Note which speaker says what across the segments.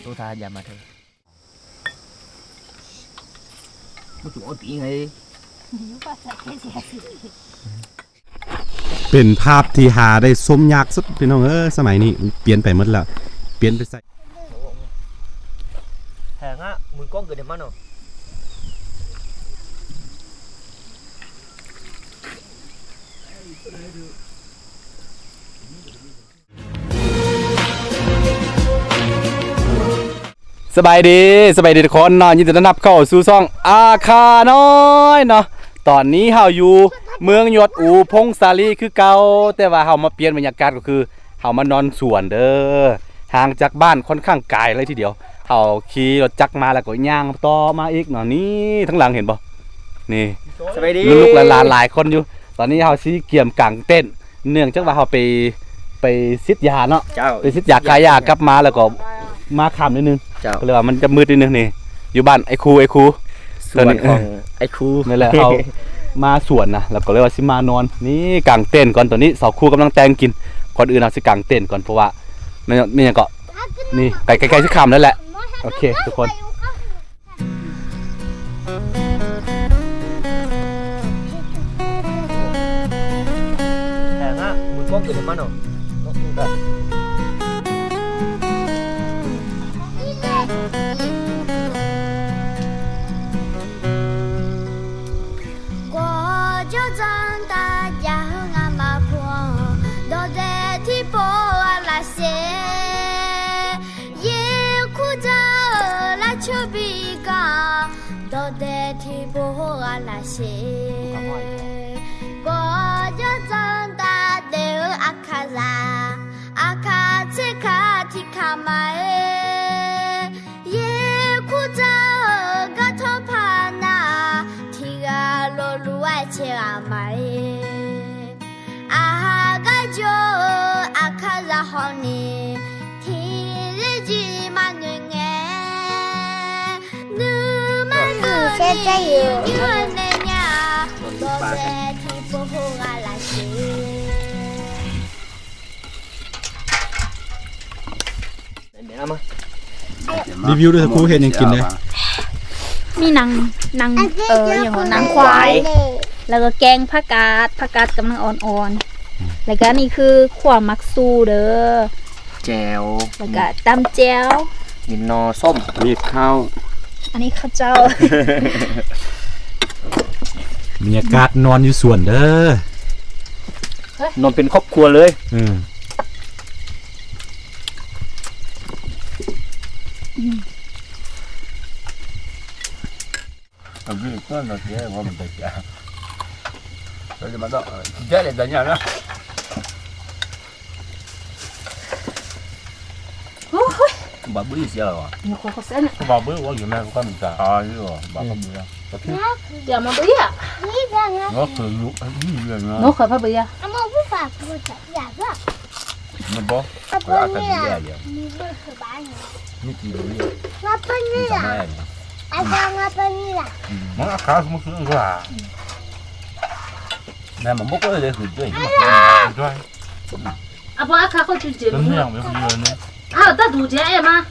Speaker 1: tôi tha giờ mà thôiไม่ถูกเอาตีไง
Speaker 2: เป็นภาพที่หาได้สมยากสุดพี่น้องสมัยนี้เปลี่ยนไปหมดแล้วเปลี่ยนไปใส่
Speaker 1: hàng á 10 con cười đẹp mắt rồi
Speaker 2: สบายดีทุกคนเนาะยินดีต้อนรับเข้าสู่ช่องอาคาน้อยเนาะตอนนี้เฮาอยู่เมืองยศอูพงสาลีคือเก่าแต่ว่าเฮามาเปลี่ยนบรรยากาศก็คือเฮามานอนสวนเด้อห่างจากบ้านค่อนข้างไกลเลยทีเดียวเฮาขี่รถจักรมาแล้วก็ย่างต่อมาอีกเนาะนี่ทั้งหลังเห็นบ่นี่
Speaker 1: สบายดี
Speaker 2: ลูกๆหลานๆหลายคนอยู่ตอนนี้เฮาสิเกี่ยมกลางเต้นเนื่องจากว่าเฮาไปซิดยาเนาะไปซิดยาคายากลับมาแล้วก็มาค่ำนิดนึงก็เลยว่ามันจะมืดนิดนึงนี่อยู่บ้านไอ้ครู
Speaker 1: ส่วนของไอ้ครู
Speaker 2: นั่นแหละเขามาสวนนะแล้วก็เลยว่าสิมานอนนี่กางเต้นก่อนตอนนี้สาวครูกำลังแต่งกินก่อนอื่นเอาสิกางเต้นก่อนเพราะว่าไม่ยังก็นี่ใกล้ๆสิค่ำแล้วแหละโอเคทุกคน
Speaker 1: hàng á 10 con cười đẹp mắt rồi
Speaker 3: sẽ nhiều
Speaker 2: รีวิวด้วยครูเห็นยังกินเลย
Speaker 4: มีนางอย่างว่านางควายแล้วก็แกงผักกาดกำลังอ่อนๆแล้วก็นี่คือขวามักซูเด้อ
Speaker 1: แจว
Speaker 4: แล้วก็ตำแจ่ว
Speaker 1: มีนอส้ม
Speaker 2: มีข้าว
Speaker 4: อันนี้ข้าวเจ้า
Speaker 2: บรรยากาศนอนอยู่สวนเด้
Speaker 1: อนอนเป็นครอบครัวเลย
Speaker 5: Vì có nó thế mà mình phải trả rồi mà đó chết là đánh nhau đó bà bưởi gì rồi bà bưởi quá nhiều năm có mình trả chứ rồi bà không bưởi
Speaker 4: giờ mà bưởi à
Speaker 5: nó từ lúc
Speaker 4: nó khỏi phải bưởi à
Speaker 5: nó bó có ăn cái gì vậy như gì vậy như sao này món ăn khá không sướng quá à nè mà bốc cái để thử chơi chơi
Speaker 4: à bố ăn khá không chịu chịu
Speaker 5: 真样没有呢
Speaker 4: à ta đủ trẻ em à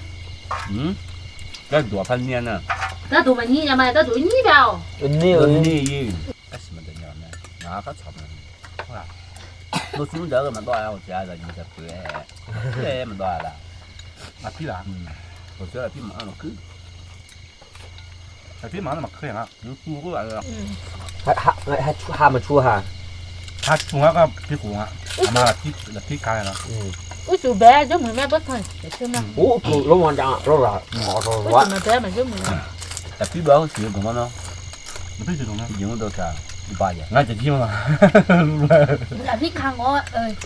Speaker 5: cái đùa phân niên à
Speaker 4: ta đủ mà nhỉ mà ta đủ nhỉ bao
Speaker 5: ni cái gì mà để nhỏ này nó có chậm này nó xuống giờ mà đòi ao cha là như thế cái mà đòi là phi là hồi xưa là phi mà nó cứ phi mà nó mặc khơi hả nó chua có lại
Speaker 1: hay hà mà chua hà
Speaker 5: 它主要个屁股啊，妈的屁开了。
Speaker 4: ui chú bé giống mình mẹ bất thôi để xem nào
Speaker 1: ủa lúc mà chẳng lúc là ngọt rồi quá
Speaker 4: mà bé mà giống mình
Speaker 5: แต่พี่บอกสื่อตรงนั้นเนาะพี่สื่อตรงนั้นยิงตัวจ่าดีป่ะอย่างง่ายจะที่มั้งรู้เลย
Speaker 4: làพี่khang ngó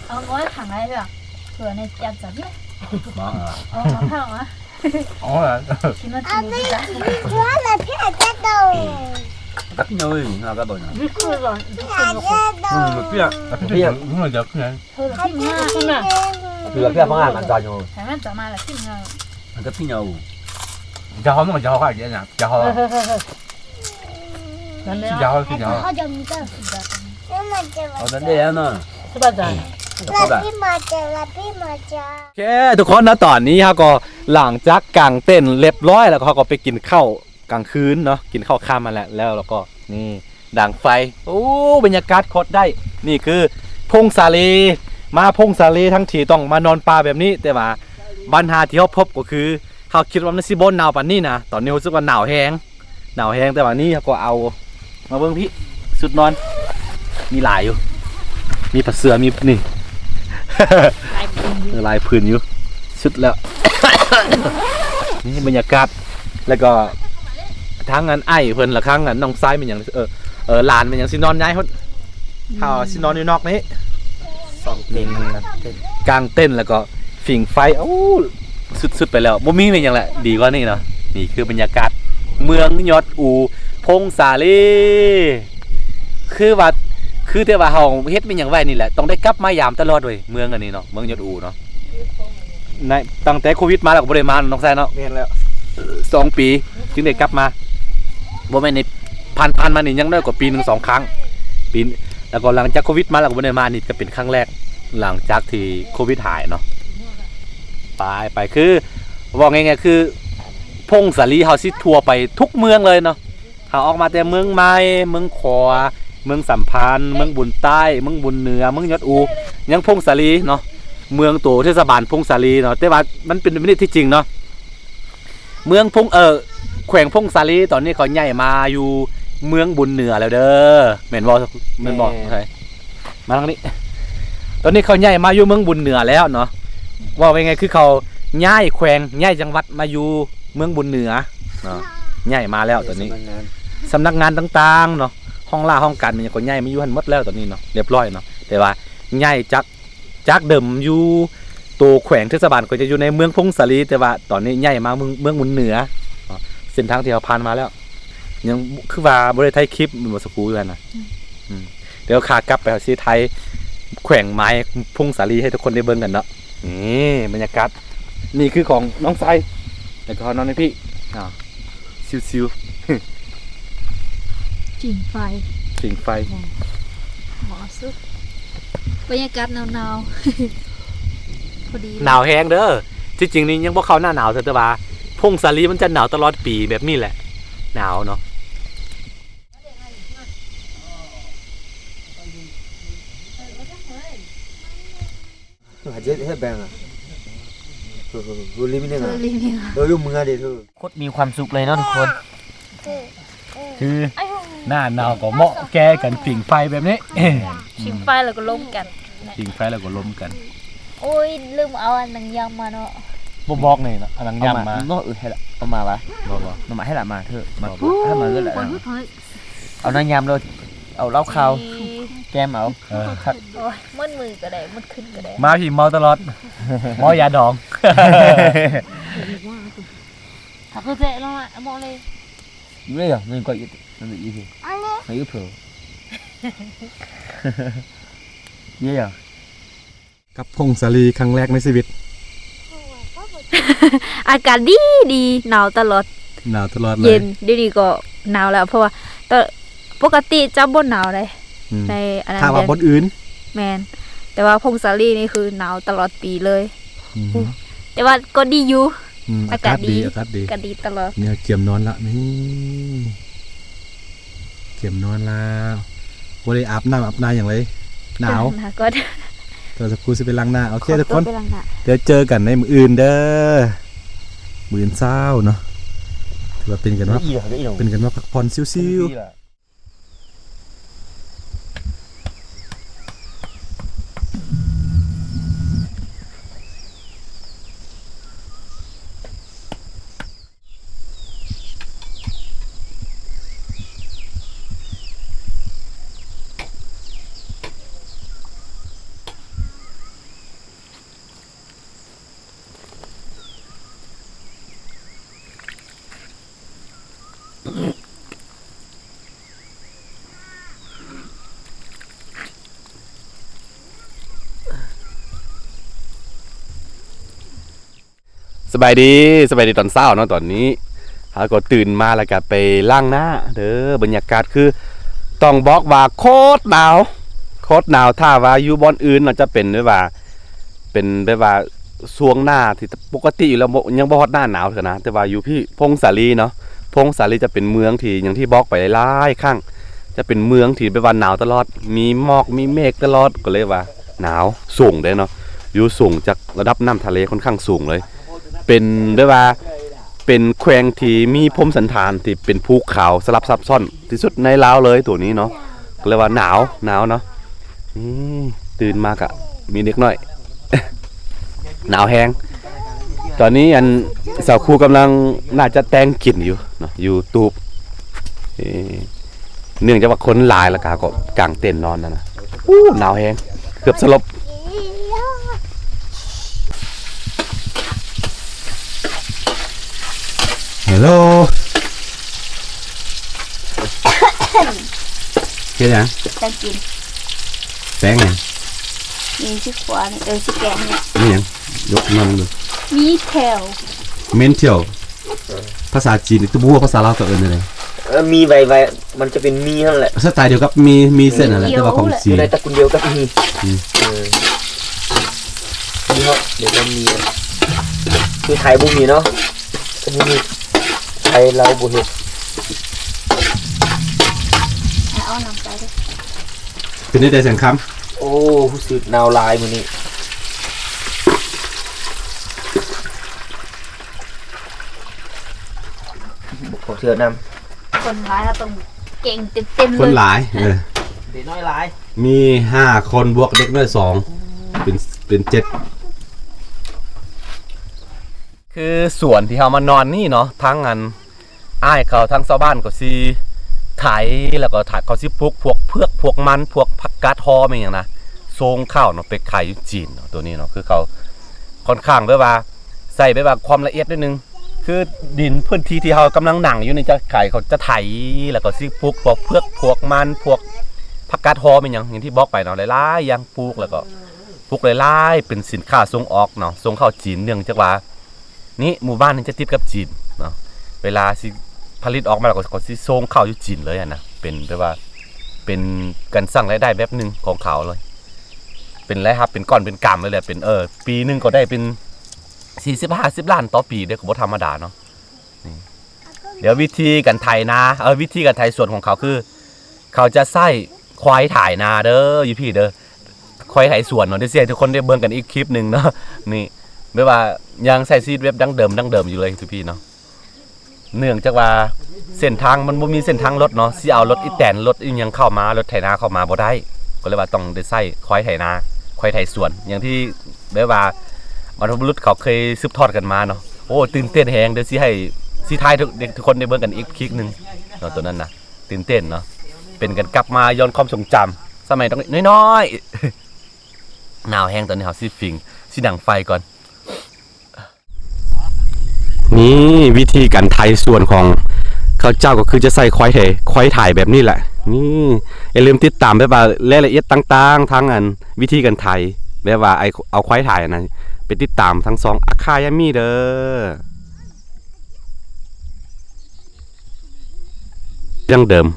Speaker 4: เอาngó thẳng này rồiเผื่อในจับจับเนี่ย
Speaker 5: มาอ่ะ
Speaker 4: มาข้างอ่ะ
Speaker 5: อ๋อเหรอ
Speaker 4: คิดว่าจริงจัง
Speaker 3: là thế là cái đầu
Speaker 5: cắt nhau đi nào cái đồi này
Speaker 4: biết chưa rồi
Speaker 5: mà phía đúng là giờ cái này
Speaker 4: thôi là phim nga không nè
Speaker 1: คือพี่ฟังอ่านมันจอยอยู่
Speaker 4: thằng anh chọn mai là phim nga
Speaker 5: cái phía nhau giàu nó mà giàu phải vậy nè giàu giàu cái giàu
Speaker 3: họ dùng cơ nhưng mà chờ
Speaker 5: ở đến đây nó
Speaker 4: sao bây giờ
Speaker 3: là phim mà chờ
Speaker 2: โอเคทุกคนนะตอนนี้ฮะก็ หลังจากกางเต้นเรียบร้อยแล้วเขาก็ไปกินข้าวกลางคืนเนาะกินข้าวค่ำมาแล้วเราก็นี่ด่างไฟโอ้บรรยากาศโคตรได้นี่คือพงสาลีมาพงสาลีทั้งทีต้องมานอนป่าแบบนี้แต่ว่าปัญหาที่เขาพบก็คือเขาคิดว่ามันสิบ่หนาวปานนี้นะตอนนี้รู้สึกว่าหนาวแฮงแต่ว่านี่เขาก็เอามาเบิ่งพี่สุดนอนมีหลายอยู่มีผ้าเสื้อมีนี่ ลายพื้นอยู่สุดแล้ว นี่บรรยากาศแล้วก็ทั้งงานไอ้เพิ่นละครั้งงานน้องซ้ายเป็นอย่างหลานเป็นอย่างสินอนย้ายเขาสินอนอยู่นอกนี้2 เต็นกลางเต้นแล้วก็ฝิ่งไฟโอ้สุดๆไปแล้วบ่มีเป็นอย่างแหละดีกว่านี่เนาะนี่คือบรรยากาศเมืองยอดอูพงสาลีคือแต่ว่าเฮาเฮ็ดเป็นอย่างไว้นี่แหละต้องได้กลับมายามตลอดเว้ยเมืองอันนี้เนาะเมืองยอดอูเนาะในตั้งแต่โควิดมาแล้วก็บ่ได้มาน้องแซ่เนาะแม่นแล้ว2 ปีจึงได้กลับมาบ่แม่นในผ่านมานี่ยังได้กว่าปีนึง2 ครั้งปีแล้วก็หลังจากโควิดมาแล้วก็บ่ได้มานี่ก็เป็นครั้งแรกหลังจากที่โควิดหายเนาะไปคือบอกง่ายๆคือพงสาลีเฮาสิทัวร์ไปทุกเมืองเลยเนาะเฮาออกมาแต่เมืองใหม่เมืองขวาเมืองสัมพันธ์เมืองบุญใต้เมืองบุญเหนือเมืองยอดอูยังพงสาลีเนาะเมืองโตเทศบาลพงสาลีเนาะแต่ว่ามันเป็นไม่ได้ที่จริงเนาะเมืองพงแขวงพงสาลีตอนนี้เขาใหญ่มาอยู่เมืองบุญเหนือแล้วเด้อแม่นบ่ใช่มาทางนี้ตอนนี้เขาใหญ่มาอยู่เมืองบุญเหนือแล้วเนาะว่าเป็นไงคือเขาย้ายแขวงย้ายจังหวัดมาอยู่เมืองบุญเหนือเนาะใหญ่มาแล้วตอนนี้สำนักงานต่างๆเนาะห้องล่าห้องการมันยังก็ใหญ่มาอยู่หันหมดแล้วตอนนี้เนาะเรียบร้อยเนาะแต่ว่าใหญ่จากเดิมอยู่ตัวแขวงเทศบาลก็จะอยู่ในเมืองพงสาลีแต่ว่าตอนนี้ใหญ่มาเมืองบุญเหนือเส้นทางที่เราผ่านมาแล้วยังคือว่าบริไทยคลิปมันมาสกูอยู่นะเดี๋ยวขากลับไปเอาซีไทยแขวงไม้พงสาลีให้ทุกคนได้เบิ่งกันเนาะนี่บรรยากาศนี่คือของน้องไซแล้วก็น้องนี่พี่ซิว
Speaker 4: จิ่งไฟ หมอสุดบรรยากาศหนาวๆ พอดี
Speaker 2: หนาวแห้งเด้อที่จริงนี่ยังบ่เข้าหน้าหนาวแต่ว่าพงสาลีมันจะหนาวตลอดปีแบบนี้แหละหนาวเนาะ
Speaker 1: โคตรมีความสุขเลยเนาะทุกคน
Speaker 2: คือหน้าหนาวก็เหมาะแก่กันผิงไฟแบบนี้
Speaker 4: ชิมไฟแล้วก็ล้มกัน
Speaker 2: ผิงไฟแล้วก็ล้มกัน
Speaker 4: โอ้ยลืมเอาอันนังยำมาเนาะ
Speaker 2: บ่บอกนี่นะอันนั้นยำมา
Speaker 1: เนาะให้ละเอามาวะ
Speaker 2: บ่
Speaker 1: เอามาให้ละมาเถอะมาให้มาก็แหละเอาน้ำยำเลยเอาเหล้าขาวแก้มเอา
Speaker 4: โอ้ยมืดมือก็ได้มืดขึ้นก็ได้
Speaker 2: มาพี่เมาตลอด เมายาดอง
Speaker 4: ถ้าคือเจ๊ลงอ่ะมองเลย
Speaker 1: Đây à, nên coi nó bị gì? Nó yếu phở. Đây à.
Speaker 2: กับพงสาลีครั้งแรกในชีวิต
Speaker 4: อากาศดีหนาวตลอด
Speaker 2: เลย
Speaker 4: เย็นเดี๋ยวนี้ก็หนาวแล้วเพราะว่าปกติจะบ่หนาวเลยในอันนั้น
Speaker 2: ถ้าว่าบนอื่น
Speaker 4: แมนแต่ว่าพงสาลีนี่คือหนาวตลอดปีเลยแต่ว่าก็ดีอยู่อากาศดีตลอด
Speaker 2: เนี่ยเกี่ยมนอนละนี่เกี่ยมนอนแล้วบ่ได้อาบน้ำอย่างไรหนาว
Speaker 4: ก็
Speaker 2: เราจะพูดสิไปล้างหน้าโอเคทุกคนเดี๋ยวเจอกันในมื้ออื่นเด้อมื้ออื่นเช้าเนาะถือว่าเป็นกันว่าพักผ่อนซิวๆสบายดีตอนเช้าเนาะตอนนี้หาก็ตื่นมาแล้วก็ไปล้างหน้าเด้อบรรยากาศคือต้องบอกว่าโคตรหนาวถ้าว่าอยู่บอนอื่นเราจะเป็นแบบว่า ช่วงหน้าที่ปกติอยู่แล้วยังบ่ฮอดหน้าหนาวเถอะนะแต่ว่าอยู่พี่พงสาลีเนาะพงสาลีจะเป็นเมืองที่อย่างที่บอกไปหลายๆครั้งจะเป็นเมืองที่เป็นวันหนาวตลอดมีหมอกมีเมฆตลอดก็เลยว่าหนาวสูงเด้เนาะอยู่สูงจากระดับน้ำทะเลค่อนข้างสูงเลยเป็นด้วยว่าเป็นแขวงที่มีพรมสันฐานที่เป็นภูเขาสลับซับซ้อนที่สุดในลาวเลยตัวนี้เนาะก็เลยว่าหนาวเนาะตื่นมากะมีเด็กน้อย หนาวแห้งตอนนี้อันสาวครูกำลังน่าจะแต่งกลิ่นอยู่เนาะอยู่ตูบเนื่องจากว่าคนหลายแล้วก็กางเต็นท์นอนนะหนาวแห้งเกือบสลบฮัลโหลเฮ็ดหยัง
Speaker 4: จะกิน
Speaker 2: แป้งหยัง
Speaker 4: มีชิขวานชิแกงเนี่ย
Speaker 2: นี่หยังยกมาดู
Speaker 4: มีแถว
Speaker 2: เมนเทียวภาษาจีนตัวบัวภาษาลาวตัวอื่นเลย
Speaker 1: มีใบมันจะเป็นมีนั่นแหละ
Speaker 2: สไตล์เดียวกับมีเส้นอะไรแต่ว่าของจี
Speaker 1: อน ยู่ในตระกูลเดียวกับมีนี่เหรอเดี๋ยวจะมีคือไทยบุมีเนาะก็มีไทยเราบุเห็ด
Speaker 4: เอาน้ำไปด้วย
Speaker 2: เป็นได้แต่เสียงค
Speaker 1: โอ้ผู้สืบนาวลายมือนี้ขอเถื่อนำ
Speaker 4: คนร้ายเราต้องเก่งเต็ม
Speaker 2: ำ
Speaker 4: ๆ
Speaker 2: คน
Speaker 4: เลย
Speaker 2: หลาย
Speaker 1: เด็กน้อยลาย
Speaker 2: มี5 คนบวกเด็กน้อย2เป็น7คือสวนที่เรามานอนนี่เนาะทั้งอันอ้ายเขาทั้งชาวบ้านก็สิไถแล้วก็เขาสิปลูกพวกเพือกพวกมันพวกผักกาดฮอมอย่างนะทรงข้าวเนาะไปขายอยู่จีนเนาะตัวนี้เนาะคือเขาค่อนข้างแบบว่าใส่แบบว่าความละเอียดนิดนึงคือดินพื้นที่ที่เรากำลังหนังอยู่นี่จะขายเขาจะไถแล้วก็สิปลูกพวกเพือกพวกมันพวกผักกาดฮอมอย่างที่บอกไปเนาะหลายๆอย่างปลูกแล้วก็ปลูกหลายๆเป็นสินค้าส่งออกเนาะส่งเข้าจีนเนื่องจากว่านี่หมู่บ้านนี้จะติดกับจีนเนาะเวลาสิผลิตออกมาแล้วก็สิส่งเข้าอยู่จีนเลยนะเป็นแบบว่าเป็นการสร้างรายได้แบบนึงของเขาเลยเป็นไรครับเป็นก้อนเป็นกำเลยแหละเป็นปีนึงก็ได้เป็น40-50 ล้านต่อปีเด้อก็บ่ธรรมดาเนาะเดี๋ยววิธีการไถนาวิธีการไถสวนของเขาคือเขาจะใส่ควายถ่ายนาเด้ออยู่พี่เด้อควายไถสวนเนาะเดี๋ยวสิให้ทุกคนได้เบิ่งกันอีกคลิปนึงเนาะนี่แบบว่ายังใส่ซีดเว็บดั้งเดิมอยู่เลยทุกพี่เนาะเนื่องจากว่าเส้นทางมันบ่มีเส้นทางรถเนาะสิเอารถอีแตนรถอีหยังเข้ามารถไถนาเข้ามาบ่ได้ก็เลยว่าต้องได้ใส่ควายไถนาควายไถสวนอย่างที่แบบว่าบรรพบุรุษเขาเคยสืบทอดกันมาเนาะโอ้ตื่นเต้นแฮงเดี๋ยวสิให้สิทายทุกคนได้เบิ่งกันอีกคลิปนึงเนาะตัวนั้นนะตื่นเต้นเนาะเป็นกันกลับมาย้อนความทรงจำสมัยต้องน้อยๆหนาวแห้งตอนนี้เฮาสิฟิงสิดังไฟก่อนนี่วิธีการไถส่วนของเขาเจ้าก็คือจะใส่ควายถ่ายแบบนี้แหละนี่อย่าลืมติดตามแบบว่ารายละเอียดต่างๆทั้งอันวิธีการไถแบบว่าเอาควายถ่ายนะไปติดตามทั้ง2อาคายามีเด้อยังเดิม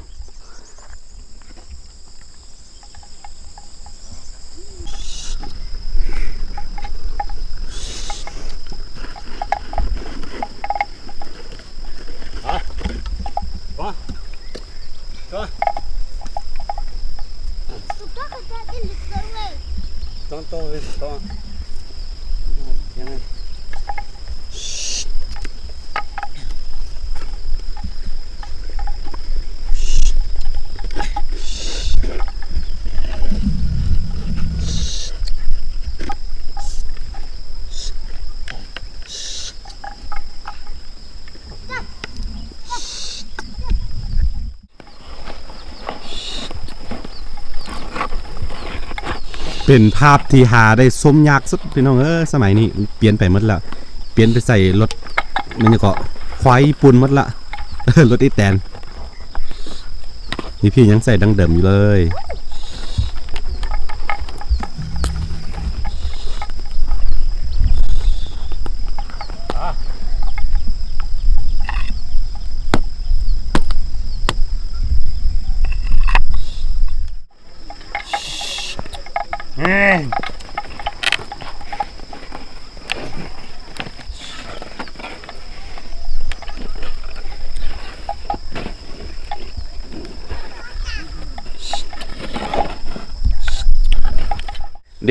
Speaker 2: เป็นภาพที่หาได้สมยากสุดพี่น้องสมัยนี้เปลี่ยนไปหมดละเปลี่ยนไปใส่รถมันก็ควายญี่ปุ่นหมดละ รถอีแตนนี่พี่ยังใส่ดังเดิมอยู่เลย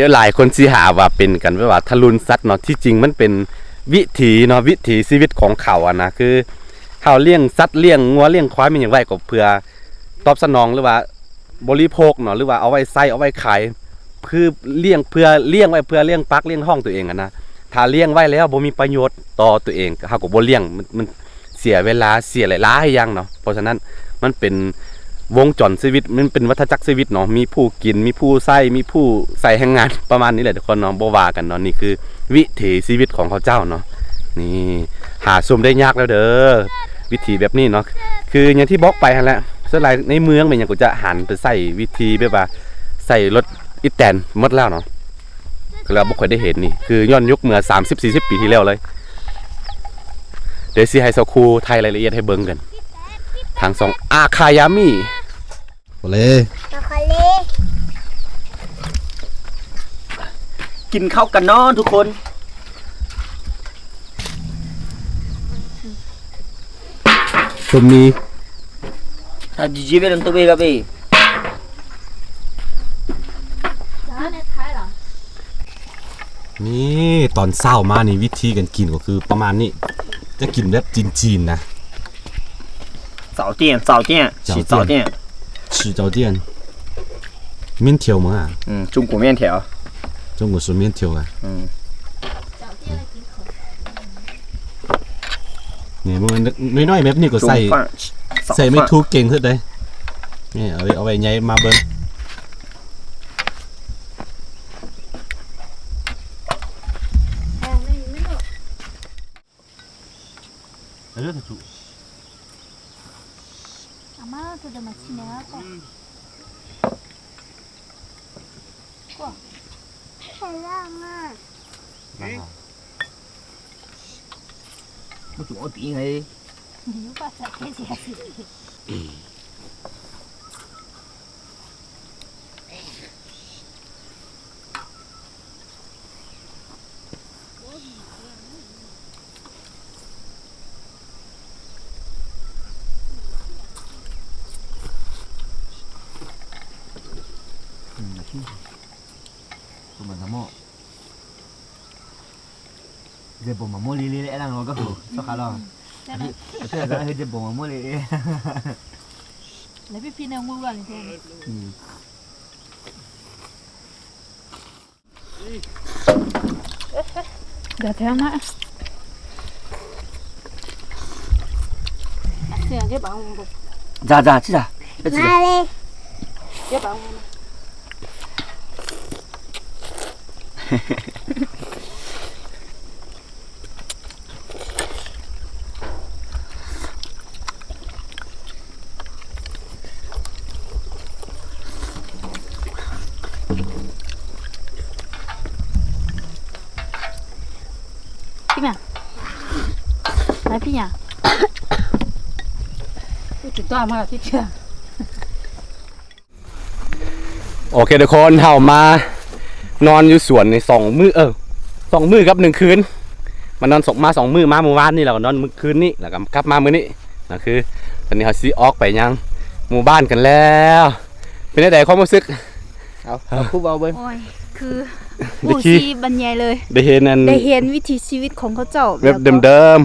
Speaker 2: ดี๋ยวหลายคนสิหาว่าเป็นกันว่าทารุณสัตว์เนาะที่จริงมันเป็นวิถีเนาะวิถีชีวิตของเขาอ่ะนะคือเขาเลี้ยงสัตว์เลี้ยงงัวเลี้ยงควายมันอย่างไรก็เพื่อตอบสนองหรือว่าบริโภคเนาะหรือว่าเอาไว้ใส่เอาไว้ขายคือเลี้ยงเพื่อเลี้ยงไว้เพื่อเลี้ยงปักเลี้ยงห้องตัวเองอ่ะนะถ้าเลี้ยงไว้แล้วบ่มีประโยชน์ต่อตัวเองเขาก็บ่เลี้ยงมันเสียเวลาเสียหลายๆอย่างเนาะเพราะฉะนั้นมันเป็นวงจรชีวิตมันเป็นวัฏจักรชีวิตเนาะมีผู้กินมีผู้ใส่มีผู้ใส่แรงงานประมาณนี้แหละทุกคนเนาะบ่ว่ากันเนาะนี่คือวิถีชีวิตของเขาเจ้าเนาะนี่หาชมได้ยากแล้วเด้อวิถีแบบนี้เนาะคืออย่างที่บอกไปหั่นแหละส่วนหลายในเมืองมันยังก็จะหันไปใส่วิธีแบบว่าใส่รถอีแตนหมดแล้วเนาะคือเราบ่ค่อยได้เห็นนี่คือย้อนยุคเมื่อ 30-40 ปีที่แล้วเลยเดี๋ยวสิให้สักครูไทยรายละเอียดให้เบิ่งกันทาง2อาคายามิโอเล
Speaker 3: มาคอเล่
Speaker 1: กินข้าวกันเนาะทุกคน
Speaker 2: ชมนี้
Speaker 1: ถ้าจีเวลันตัวเบกับเบ
Speaker 2: นี่ตอนเช้ามานี่วิธีกันกินก็คือประมาณนี้จะกินแบบจีนๆนะ
Speaker 1: 早店起早店
Speaker 2: 吃早店面条嘛
Speaker 1: 中国面条
Speaker 2: 中国是面条啊นี่มันน้อยๆแบบนี้ก็ใส่ไม่ถูกเก่งขึ้นเลยนี่เอาไว้ใหญ่มาเบิ่ง
Speaker 3: 很浪漫。
Speaker 1: 我做饼哎，什么？这不嘛莫哩哩，让我个好，说好了。这个是这不嘛莫哩哩。
Speaker 4: แล้วพี่แนวมือว่าเลยเดี๋ยวแถวมาเสียงเจ็บบ้างมั้ง
Speaker 1: 咋，去咋？
Speaker 3: 哪里？
Speaker 4: เจ็บบ้างมั้งพี่เนี่ยไหนพี่เนี่ยติดตัวมาที่เชื่อ
Speaker 2: โอเคทุกคนเฮามานอนอยู่สวนใน2 มื้อ2 มื้อกับ1 คืนมานอน2 มื้อมาเมื่อวานนี่แล้วก็นอนมื้อคืนนี้แล้วก็กลับมามื้อนี้นะคือตอนนี้เฮาสิออกไปยังหมู่บ้านกันแล้วเป็นได้ความรู้สึก
Speaker 1: เอาคู่เบาเบิ้ง
Speaker 4: โอ้ยคือผู้ซีบรรยายเลย
Speaker 2: ได้เห็น
Speaker 4: วิถีชีวิตของเขาเจ้า
Speaker 2: แบบเดิม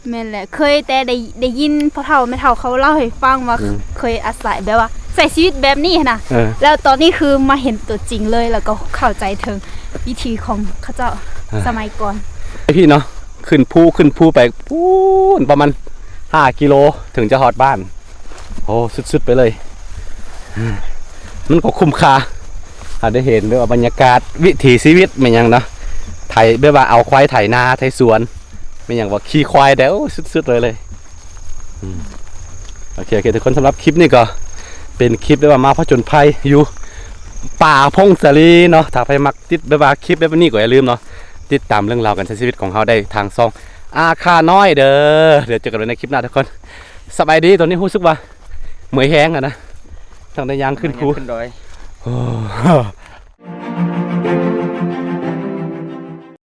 Speaker 4: แม่นแหละเคยแต่ได้ยินพ่อเฒ่าแม่เฒ่าเขาเล่าให้ฟังว่าเคยอาศัยแบบว่าใส่ชีวิตแบบนี้นะแล้วตอนนี้คือมาเห็นตัวจริงเลยแล้วก็เข้าใจถึงวิธีของเขาเจ้าสมัยก่อน
Speaker 2: พี่เนาะขึ้นภูไปปูนประมาณ5 กิโลถึงจะฮอดบ้านโอ้สุดๆไปเลยมันก็คุ้มค่าได้เห็นด้วยว่าบรรยากาศวิถีชีวิตเป็นยังเนาะไถด้วยว่าเอาควายไถนาไถสวนเป็นอย่างว่าขี่ควายเดี๋ยวสุดๆเลยโอเคทุกคนสำหรับคลิปนี้ก็เป็นคลิปด้วยว่ามาผจญภัยอยู่ป่าพงศาลีเนาะถ้าใครมักติดด้วยว่าคลิปแบบนี้ก็อย่าลืมเนาะติดตามเรื่องราวการใช้ชีวิตของเขาได้ทางช่องอาคาน้อยเด้อเดี๋ยวเจอกันในคลิปหน้าทุกคนสบายดีตอนนี้รู้สึกว่าเหมื่อยแห้งอะนะทางได้ยางขึ้นภู
Speaker 1: ขึ้นดอย